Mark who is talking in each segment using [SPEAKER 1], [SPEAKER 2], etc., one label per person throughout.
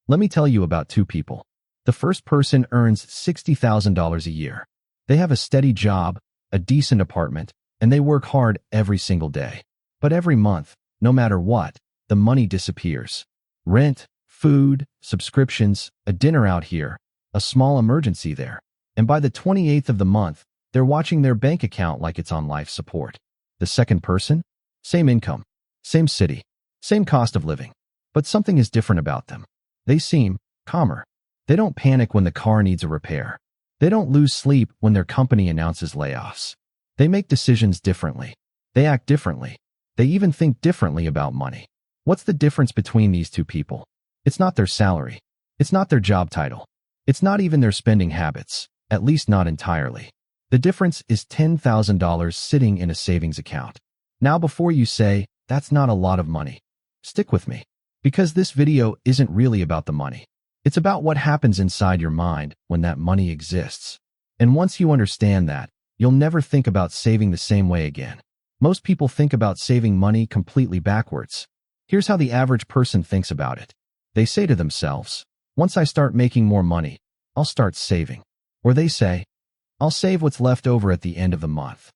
[SPEAKER 1] Let me tell you about two people. The first person earns $60,000 a year. They have a steady job, a decent apartment, and they work hard every single day. But every month, no matter what, the money disappears. Rent, food, subscriptions, a dinner out here, a small emergency there. And by the 28th of the month, they're watching their bank account like it's on life support. The second person? Same income, same city, same cost of living. But something is different about them. They seem calmer. They don't panic when the car needs a repair. They don't lose sleep when their company announces layoffs. They make decisions differently. They act differently. They even think differently about money. What's the difference between these two people? It's not their salary. It's not their job title. It's not even their spending habits, at least not entirely. The difference is $10,000 sitting in a savings account. Now, before you say, that's not a lot of money, stick with me. Because this video isn't really about the money. It's about what happens inside your mind when that money exists. And once you understand that, you'll never think about saving the same way again. Most people think about saving money completely backwards. Here's how the average person thinks about it. They say to themselves, once I start making more money, I'll start saving. Or they say, I'll save what's left over at the end of the month.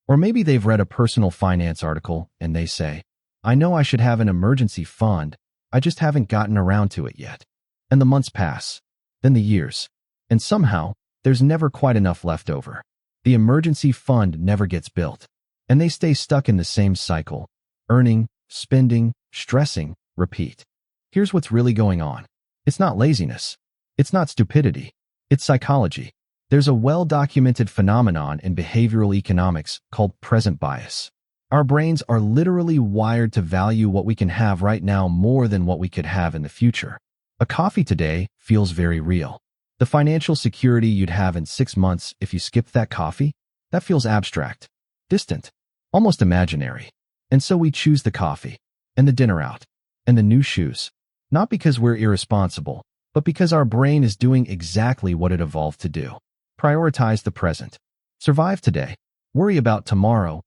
[SPEAKER 1] Or maybe they've read a personal finance article and they say, I know I should have an emergency fund, I just haven't gotten around to it yet. And the months pass, then the years, and somehow, there's never quite enough left over. The emergency fund never gets built, and they stay stuck in the same cycle, earning, spending, stressing, repeat. Here's what's really going on. It's not laziness. It's not stupidity. It's psychology. There's a well-documented phenomenon in behavioral economics called present bias. Our brains are literally wired to value what we can have right now more than what we could have in the future. A coffee today feels very real. The financial security you'd have in 6 months if you skipped that coffee, that feels abstract, distant, almost imaginary. And so we choose the coffee, and the dinner out, and the new shoes. Not because we're irresponsible, but because our brain is doing exactly what it evolved to do. Prioritize the present. Survive today. Worry about tomorrow.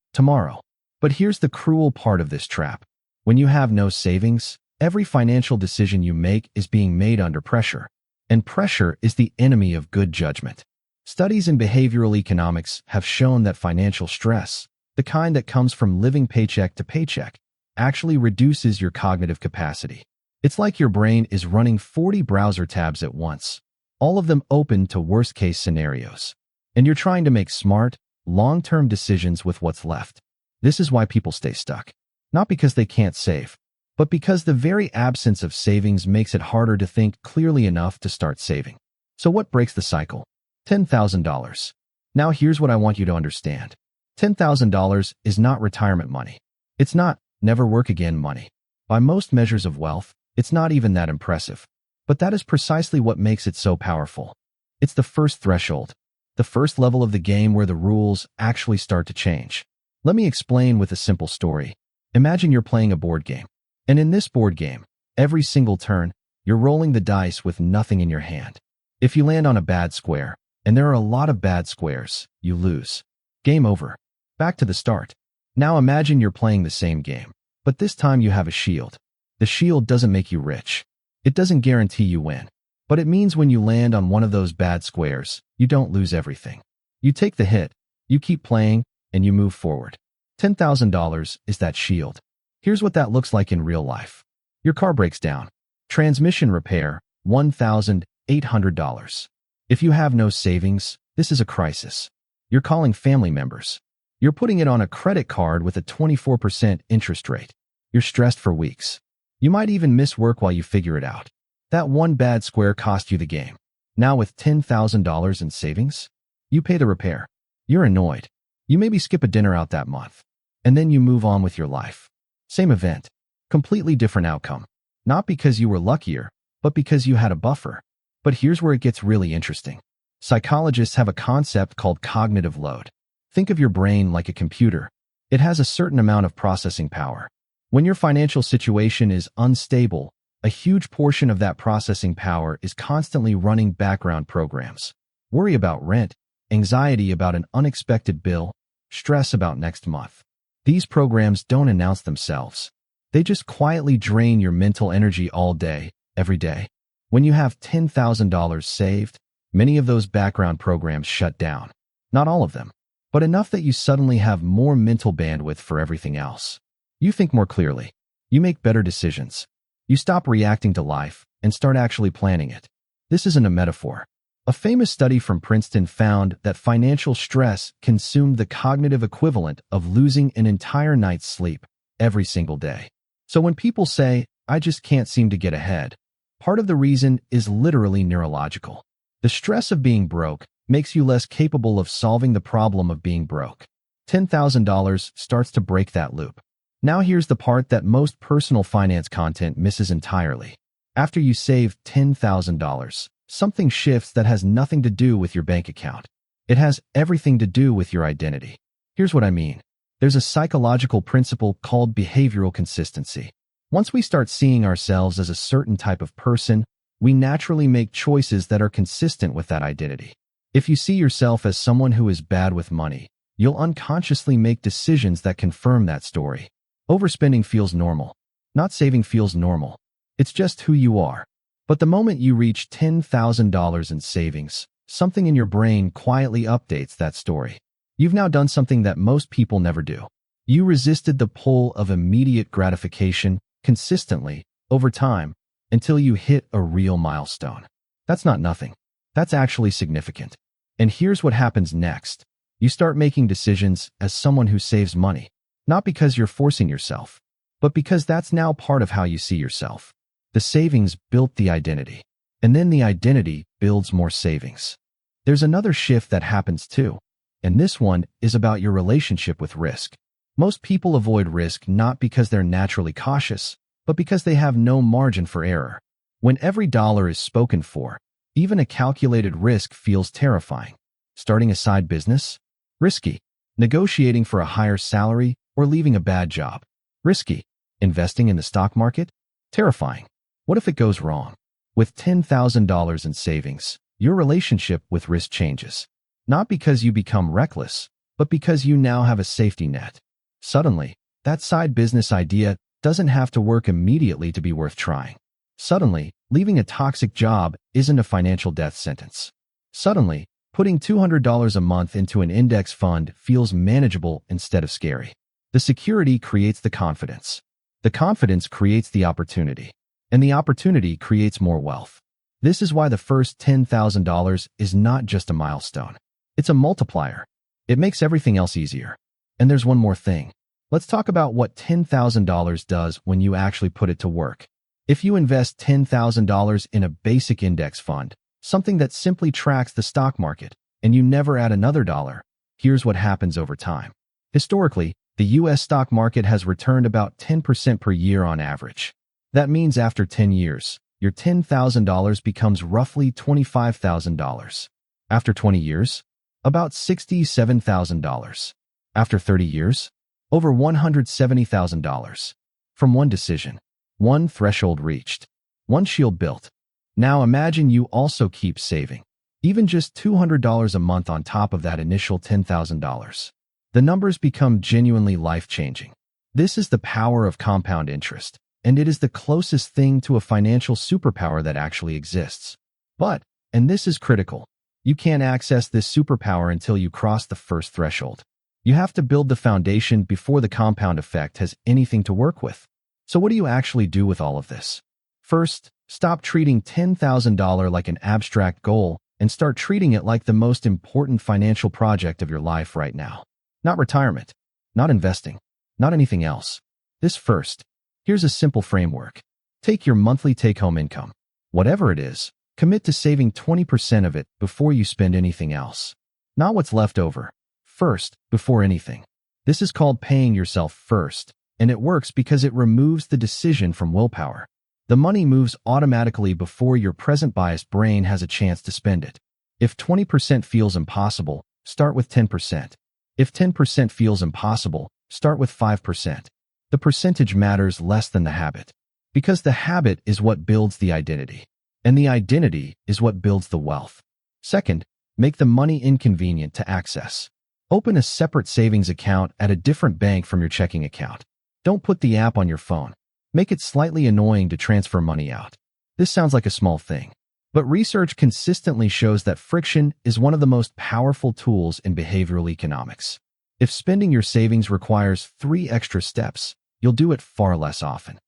[SPEAKER 1] But here's the cruel part of this trap. When you have no savings, every financial decision you make is being made under pressure. And pressure is the enemy of good judgment. Studies in behavioral economics have shown that financial stress, the kind that comes from living paycheck to paycheck, actually reduces your cognitive capacity. It's like your brain is running 40 browser tabs at once, all of them open to worst-case scenarios. And you're trying to make smart, long-term decisions with what's left. This is why people stay stuck. Not because they can't save, but because the very absence of savings makes it harder to think clearly enough to start saving. So what breaks the cycle? $10,000. Now here's what I want you to understand. $10,000 is not retirement money. It's not never work again money. By most measures of wealth, it's not even that impressive. But that is precisely what makes it so powerful. It's the first threshold, the first level of the game where the rules actually start to change. Let me explain with a simple story. Imagine you're playing a board game. And in this board game, every single turn, you're rolling the dice with nothing in your hand. If you land on a bad square, and there are a lot of bad squares, you lose. Game over. Back to the start. Now imagine you're playing the same game, but this time you have a shield. The shield doesn't make you rich. It doesn't guarantee you win. But it means when you land on one of those bad squares, you don't lose everything. You take the hit, you keep playing, and you move forward. $10,000 is that shield. Here's what that looks like in real life. Your car breaks down. Transmission repair, $1,800. If you have no savings, this is a crisis. You're calling family members. You're putting it on a credit card with a 24% interest rate. You're stressed for weeks. You might even miss work while you figure it out. That one bad square cost you the game. Now with $10,000 in savings, you pay the repair. You're annoyed. You maybe skip a dinner out that month. And then you move on with your life. Same event, completely different outcome. Not because you were luckier, but because you had a buffer. But here's where it gets really interesting. Psychologists have a concept called cognitive load. Think of your brain like a computer. It has a certain amount of processing power. When your financial situation is unstable, a huge portion of that processing power is constantly running background programs. Worry about rent, anxiety about an unexpected bill, stress about next month. These programs don't announce themselves. They just quietly drain your mental energy all day, every day. When you have $10,000 saved, many of those background programs shut down. Not all of them, but enough that you suddenly have more mental bandwidth for everything else. You think more clearly. You make better decisions. You stop reacting to life and start actually planning it. This isn't a metaphor. A famous study from Princeton found that financial stress consumed the cognitive equivalent of losing an entire night's sleep every single day. So when people say, "I just can't seem to get ahead," part of the reason is literally neurological. The stress of being broke makes you less capable of solving the problem of being broke. $10,000 starts to break that loop. Now here's the part that most personal finance content misses entirely. After you save $10,000, something shifts that has nothing to do with your bank account. It has everything to do with your identity. Here's what I mean. There's a psychological principle called behavioral consistency. Once we start seeing ourselves as a certain type of person, we naturally make choices that are consistent with that identity. If you see yourself as someone who is bad with money, you'll unconsciously make decisions that confirm that story. Overspending feels normal. Not saving feels normal. It's just who you are. But the moment you reach $10,000 in savings, something in your brain quietly updates that story. You've now done something that most people never do. You resisted the pull of immediate gratification consistently over time until you hit a real milestone. That's not nothing. That's actually significant. And here's what happens next. You start making decisions as someone who saves money, not because you're forcing yourself, but because that's now part of how you see yourself. The savings built the identity, and then the identity builds more savings. There's another shift that happens too, and this one is about your relationship with risk. Most people avoid risk not because they're naturally cautious, but because they have no margin for error. When every dollar is spoken for, even a calculated risk feels terrifying. Starting a side business? Risky. Negotiating for a higher salary or leaving a bad job? Risky. Investing in the stock market? Terrifying. What if it goes wrong? With $10,000 in savings, your relationship with risk changes. Not because you become reckless, but because you now have a safety net. Suddenly, that side business idea doesn't have to work immediately to be worth trying. Suddenly, leaving a toxic job isn't a financial death sentence. Suddenly, putting $200 a month into an index fund feels manageable instead of scary. The security creates the confidence. The confidence creates the opportunity. And the opportunity creates more wealth. This is why the first $10,000 is not just a milestone. It's a multiplier. It makes everything else easier. And there's one more thing. Let's talk about what $10,000 does when you actually put it to work. If you invest $10,000 in a basic index fund, something that simply tracks the stock market, and you never add another dollar, here's what happens over time. Historically, the U.S. stock market has returned about 10% per year on average. That means after 10 years, your $10,000 becomes roughly $25,000. After 20 years, about $67,000. After 30 years, over $170,000. From one decision, one threshold reached, one shield built. Now imagine you also keep saving, even just $200 a month on top of that initial $10,000. The numbers become genuinely life-changing. This is the power of compound interest, and it is the closest thing to a financial superpower that actually exists. But, and this is critical, you can't access this superpower until you cross the first threshold. You have to build the foundation before the compound effect has anything to work with. So what do you actually do with all of this? First, stop treating $10,000 like an abstract goal and start treating it like the most important financial project of your life right now. Not retirement, not investing, not anything else. This first. Here's a simple framework. Take your monthly take-home income. Whatever it is, commit to saving 20% of it before you spend anything else. Not what's left over. First, before anything. This is called paying yourself first, and it works because it removes the decision from willpower. The money moves automatically before your present biased brain has a chance to spend it. If 20% feels impossible, start with 10%. If 10% feels impossible, start with 5%. The percentage matters less than the habit, because the habit is what builds the identity, and the identity is what builds the wealth. Second, make the money inconvenient to access. Open a separate savings account at a different bank from your checking account. Don't put the app on your phone. Make it slightly annoying to transfer money out. This sounds like a small thing, but research consistently shows that friction is one of the most powerful tools in behavioral economics. If spending your savings requires 3 extra steps, you'll do it far less often.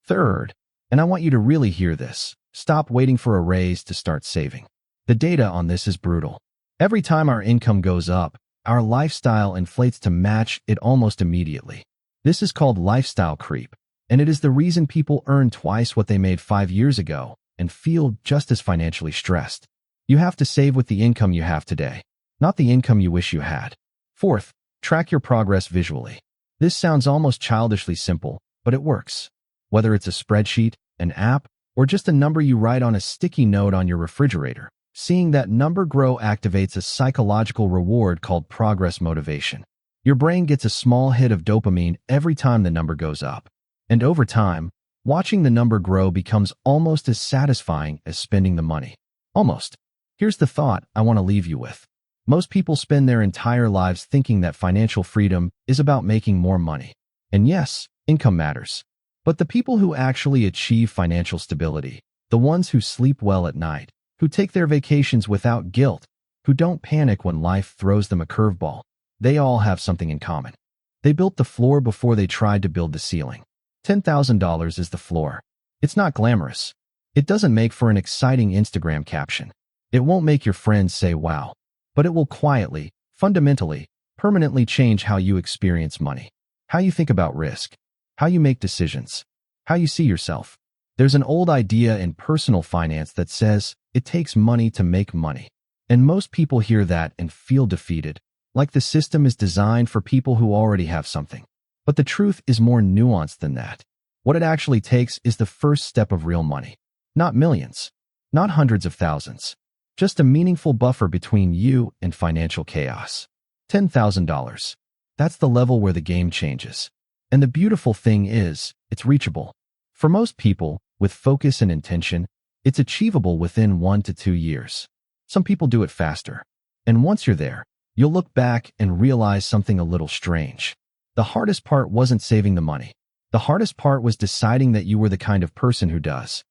[SPEAKER 1] Third, and I want you to really hear this, stop waiting for a raise to start saving. The data on this is brutal. Every time our income goes up, our lifestyle inflates to match it almost immediately. This is called lifestyle creep, and it is the reason people earn twice what they made 5 years ago and feel just as financially stressed. You have to save with the income you have today, not the income you wish you had. Fourth, track your progress visually. This sounds almost childishly simple, but it works. Whether it's a spreadsheet, an app, or just a number you write on a sticky note on your refrigerator, seeing that number grow activates a psychological reward called progress motivation. Your brain gets a small hit of dopamine every time the number goes up. And over time, watching the number grow becomes almost as satisfying as spending the money. Almost. Here's the thought I want to leave you with. Most people spend their entire lives thinking that financial freedom is about making more money. And yes, income matters. But the people who actually achieve financial stability, the ones who sleep well at night, who take their vacations without guilt, who don't panic when life throws them a curveball, they all have something in common. They built the floor before they tried to build the ceiling. $10,000 is the floor. It's not glamorous. It doesn't make for an exciting Instagram caption. It won't make your friends say wow. But it will quietly, fundamentally, permanently change how you experience money, how you think about risk, how you make decisions, how you see yourself. There's an old idea in personal finance that says it takes money to make money. And most people hear that and feel defeated, like the system is designed for people who already have something. But the truth is more nuanced than that. What it actually takes is the first step of real money. Not millions, not hundreds of thousands. Just a meaningful buffer between you and financial chaos. $10,000. That's the level where the game changes. And the beautiful thing is, it's reachable. For most people, with focus and intention, it's achievable within 1 to 2 years. Some people do it faster. And once you're there, you'll look back and realize something a little strange. The hardest part wasn't saving the money. The hardest part was deciding that you were the kind of person who does.